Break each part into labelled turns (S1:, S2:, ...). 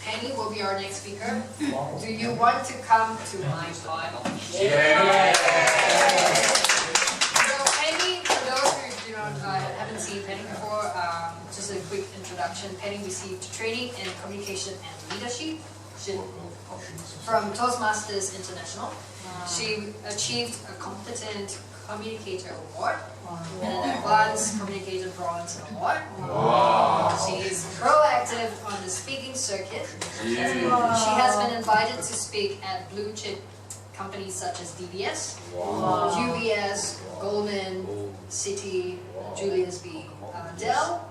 S1: Penny will be our next speaker. Do you want to come to my pod?
S2: Yeah.
S1: So Penny, for those who haven't seen Penny before, just a quick introduction. Penny received training in communication and leadership from Toastmasters International. She achieved a competent communicator award and an advanced communicator bronze award.
S2: Wow.
S1: She is proactive on the speaking circuit. She has been invited to speak at blue chip companies such as DBS, UBS, Goldman, Citi, Julius B. Dell,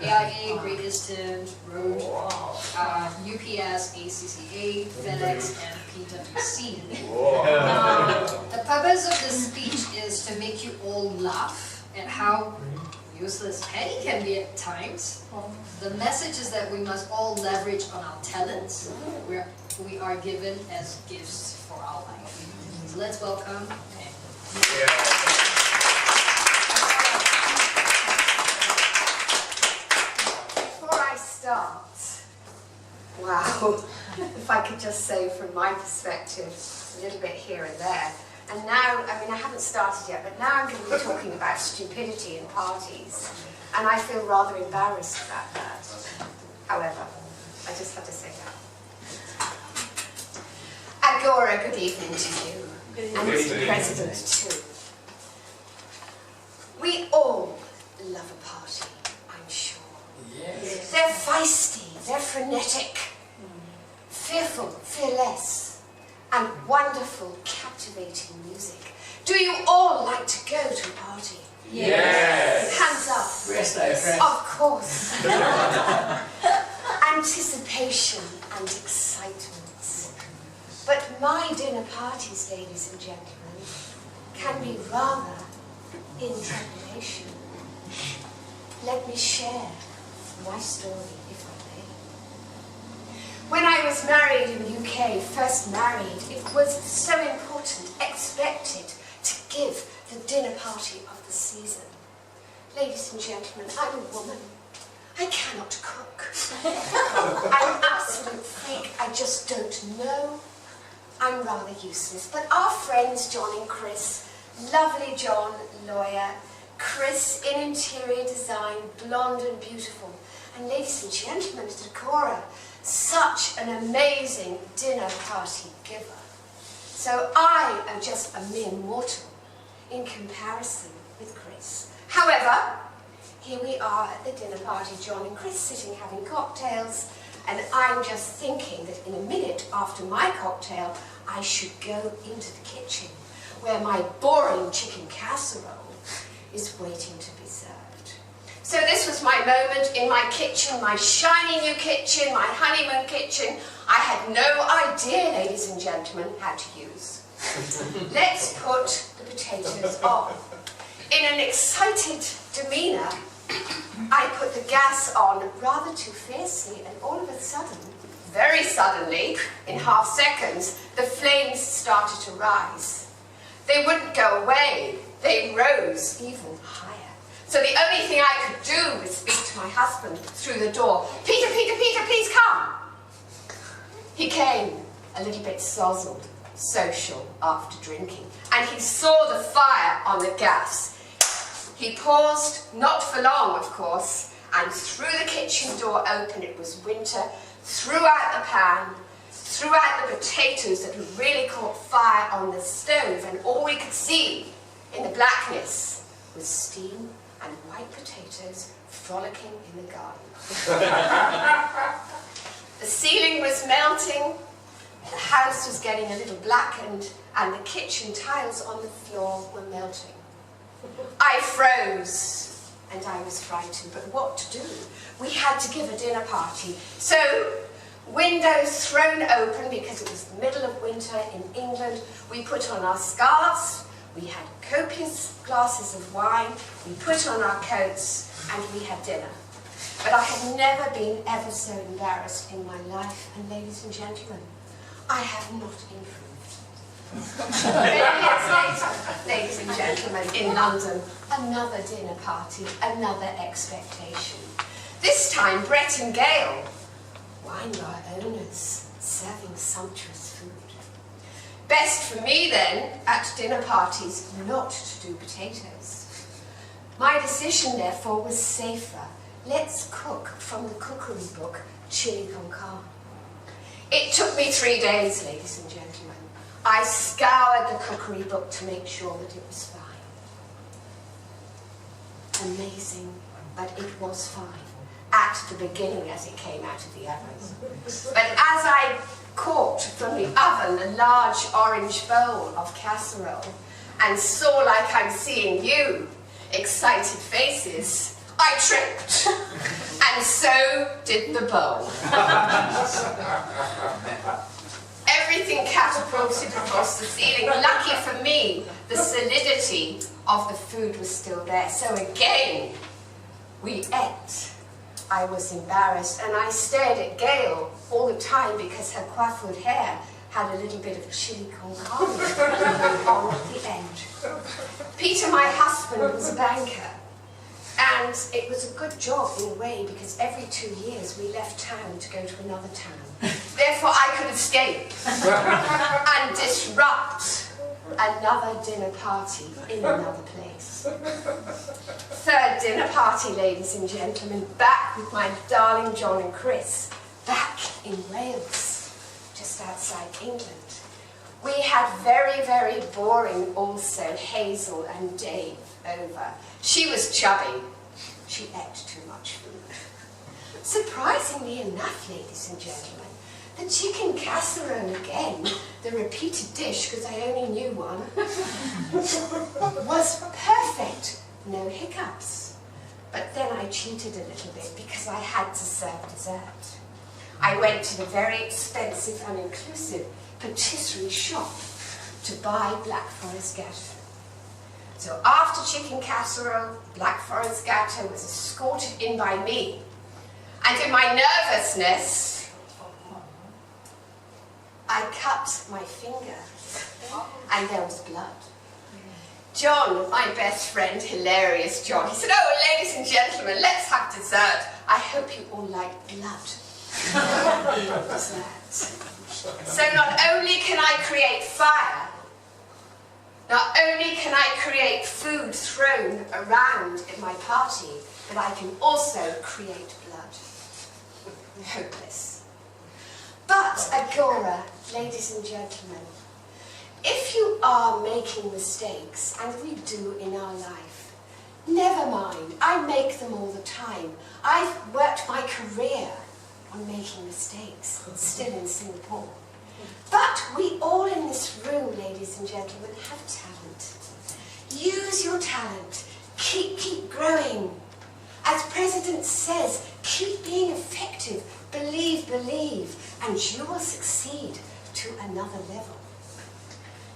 S1: AIA, Great Eastern, Road, UPS, ACCA, FedEx, and PwC. The purpose of this speech is to make you all laugh at how useless Penny can be at times. The message is that we must all leverage on our talents we are given as gifts for our life. So let's welcome Penny.
S3: Before I start, wow, if I could just say from my perspective, a little bit here and there. And now, I mean, I haven't started yet, but now I'm going to be talking about stupidity in parties. And I feel rather embarrassed about that. However, I just had to say that. Agora, good evening to you. And Mr. President too. We all love a party, I'm sure. Yes. They're feisty, they're frenetic, fearful, fearless, and wonderful, captivating music. Do you all like to go to a party?
S2: Yes.
S3: Hands up.
S2: Yes.
S3: Of course. Anticipation and excitement. But my dinner parties, ladies and gentlemen, can be rather in trepidation. Let me share my story, if I may. When I was married in the UK, first married, it was so important, expected, to give the dinner party of the season. Ladies and gentlemen, I'm a woman. I cannot cook. I'm an absolute freak. I just don't know. I'm rather useless. But our friends John and Chris, lovely John, lawyer, Chris in interior design, blonde and beautiful, and ladies and gentlemen, Agora, such an amazing dinner party giver. So I am just a mere mortal in comparison with Chris. However, here we are at the dinner party, John and Chris sitting having cocktails, and I'm just thinking that in a minute after my cocktail, I should go into the kitchen where my boring chicken casserole is waiting to be served. So this was my moment in my kitchen, my shiny new kitchen, my honeymoon kitchen. I had no idea, ladies and gentlemen, how to use. Let's put the potatoes on. In an excited demeanour, I put the gas on rather too fiercely, and all of a sudden, very suddenly, in half seconds, the flames started to rise. They wouldn't go away, they rose even higher. So the only thing I could do was speak to my husband through the door. Peter, Peter, Peter, please come. He came, a little bit sozzled, social after drinking, and he saw the fire on the gas. He paused, not for long, of course, and threw the kitchen door open. It was winter. Threw out the pan, threw out the potatoes that had really caught fire on the stove, and all we could see in the blackness was steam and white potatoes frolicking in the garden. The ceiling was melting, the house was getting a little blackened, and the kitchen tiles on the floor were melting. I froze, and I was frightened, but what to do? We had to give a dinner party. So, windows thrown open because it was the middle of winter in England. We put on our scarves, we had copious glasses of wine, we put on our coats, and we had dinner. But I had never been ever so embarrassed in my life, and ladies and gentlemen, I have not improved. Many years later, ladies and gentlemen, in London, another dinner party, another expectation. This time, Brett and Gail, wine bar owners, sumptuous food. Best for me then, at dinner parties, not to do potatoes. My decision therefore was safer. Let's cook from the cookery book, chili con carne. It took me 3 days, ladies and gentlemen. I scoured the cookery book to make sure that it was fine. Amazing, but it was fine. At the beginning as it came out of the oven. But as I caught from the oven a large orange bowl of casserole and saw, like I'm seeing you, excited faces, I tripped. And so did the bowl. Everything catapulted across the ceiling. Lucky for me, the solidity of the food was still there. So again, we ate. I was embarrassed, and I stared at Gail all the time because her coiffured hair had a little bit of chili con carne on the end. Peter, my husband, was a banker, and it was a good job in a way because every 2 years we left town to go to another town. Therefore, I could escape and disrupt another dinner party in another place. Third dinner party, ladies and gentlemen, back with my darling John and Chris, back in Wales, just outside England. We had very, very boring also Hazel and Dave over. She was chubby. She ate too much food. Surprisingly enough, ladies and gentlemen, the chicken casserole again, the repeated dish, because I only knew one, was perfect. No hiccups. But then I cheated a little bit because I had to serve dessert. I went to the very expensive and inclusive patisserie shop to buy Black Forest Gâteau. So after chicken casserole, Black Forest Gâteau was escorted in by me. And in my nervousness, I cut my finger, and there was blood. John, my best friend, hilarious John, he said, "Oh, ladies and gentlemen, let's have dessert. I hope you all like blood." Dessert. So not only can I create fire, not only can I create food thrown around in my party, but I can also create blood. Hopeless. But, Agora, ladies and gentlemen, if you are making mistakes, and we do in our life, never mind, I make them all the time. I've worked my career on making mistakes, still in Singapore. But we all in this room, ladies and gentlemen, have talent. Use your talent. Keep growing. As President says, keep being effective. Believe, and you will succeed to another level.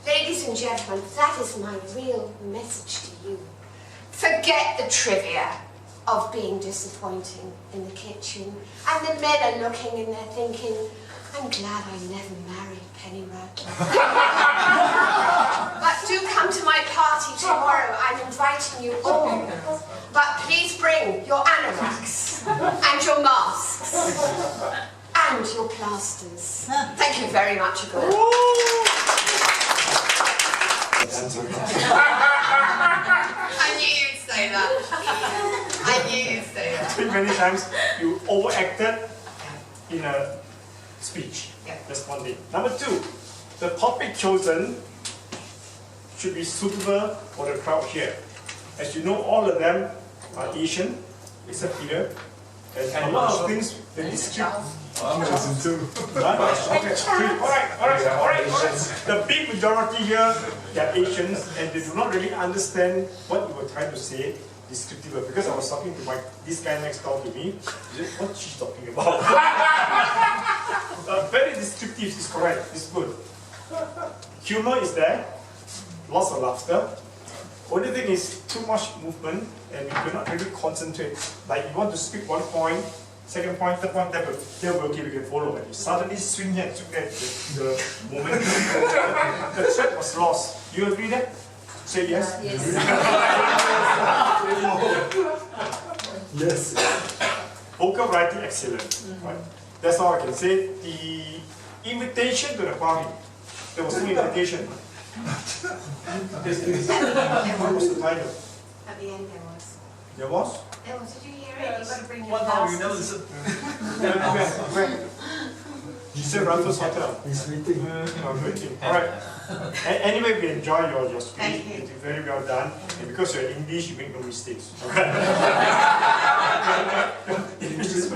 S3: Ladies and gentlemen, that is my real message to you. Forget the trivia of being disappointing in the kitchen, and the men are looking and they're thinking, I'm glad I never married Penny Radcliffe. But do come to my party tomorrow. I'm inviting you all. But please bring your anoraks and your masks and your plasters. Thank you very much, Agora. I knew you'd say that. I knew you'd say that.
S4: Many times you overacted in a speech.
S3: Yeah.
S4: That's one thing. Number two, the topic chosen should be suitable for the crowd here. As you know, all of them are Asian, except Peter. And a lot of things they describe.
S2: I'm listening too.
S4: Okay, alright. The big majority here, they are Asians, and they do not really understand what you were trying to say descriptively. Because I was talking to this guy next door to me. What's she talking about? Very descriptive is correct. It's good. Humor is there. Lots of laughter. Only thing is too much movement, and you cannot really concentrate. Like you want to speak one point, second point, third point, that will okay, we can follow. And you suddenly swing here and swing there, the moment the thread was lost. You agree that? Say yes.
S1: Yes.
S4: Yes. Vocal variety excellent. Right? That's all I can say. The Invitation to the party. There was no invitation. What was the title?
S3: At the end there was.
S4: There was?
S3: There was. Did you hear it? You've got to bring your
S5: What now you know
S3: glasses.
S4: Where? She said Raffles Hotel.
S5: He's waiting.
S4: I'm waiting. Alright. Anyway, we enjoy your speech.
S3: Thank you.
S4: It's very well done. And because you're English, you make no mistakes. Alright? English is